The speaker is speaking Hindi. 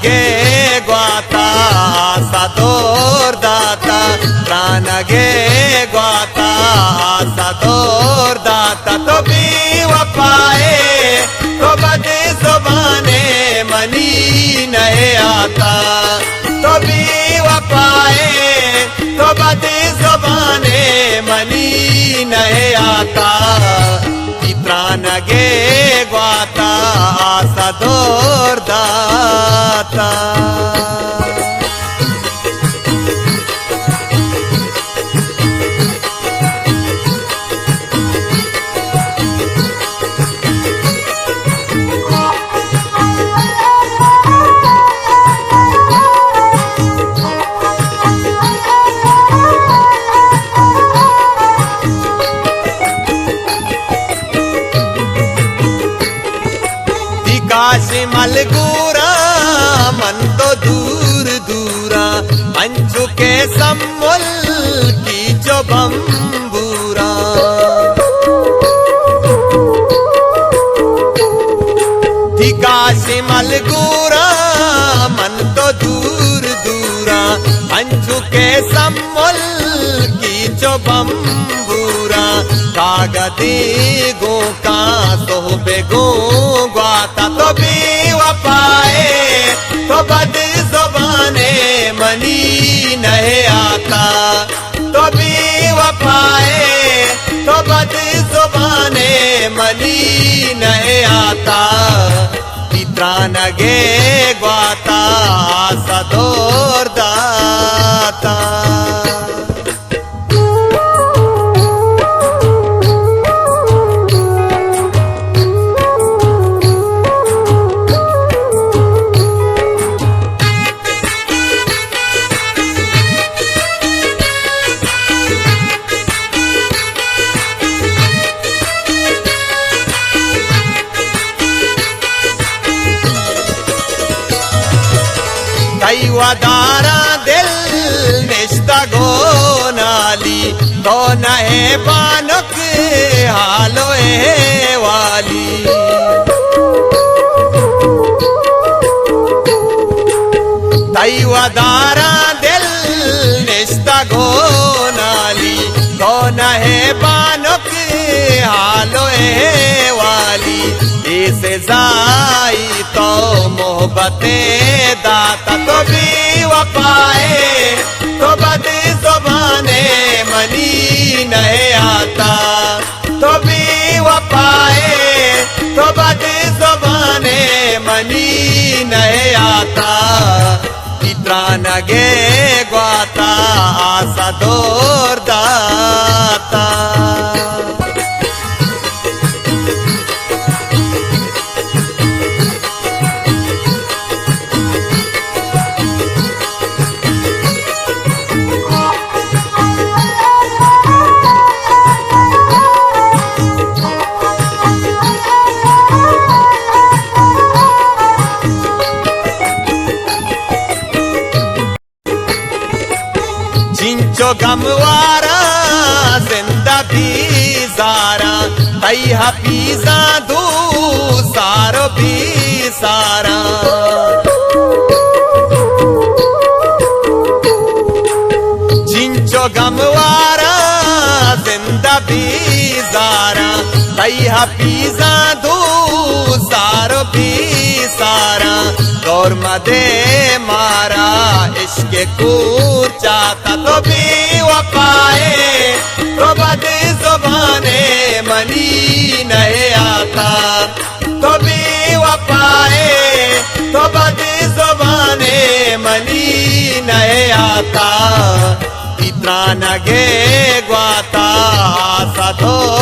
गे ग्वाता सदोर दाता प्राण गे ग्वाता सदोर दाता तो भी वफाए तो बदे जुबाने मनी नहीं आता तो भी वफाए तो बदे जुबाने मनी नहीं आता प्राण गे ग्वाता सदोर दाता काशी मलगूरा मन तो दूर दूरा अंशु के सम्मुल की जो बम्बूरा काशी मलगूरा मन तो दूर दूरा अंशु के सम्मुल की जो बम्बूरा कागदी गो का सोहबे गो ग्वाता तो भी वफाए तो बद जुबाने मनी नहीं आता तो भी वफाए तो बद जुबाने मनी नहीं आता प्राण गे ग्वाता सदोर दाता वदारा दिल निश्ता गो नाली तो नहे बानुक हालो वाली तई वदारा दिल निश्ता गो नाली तो नहे बानुक हालो वाली इसे जाई तो मोहब्बतें दाता तो भी वफाए तो बदे जुबाने मनी नहीं आता तो भी वफाए तो बदे जुबाने मनी नहीं आता प्राण गे ग्वाता सदोर दाता जिंचो गमवारा जिंदा भी सारा तई हफीजा दू सारो भी सारा जिंचो गमवारा जिंदा भी सारा तई हफीजा दू सारो भी सारा गौर मदे मारा इश्क कूर चाहता तो भी वफाए तो बदे जुबाने मनी नहीं आता तो भी वफाए तो बदे जुबाने मनी नहीं आता प्राण गे ग्वाता सदोर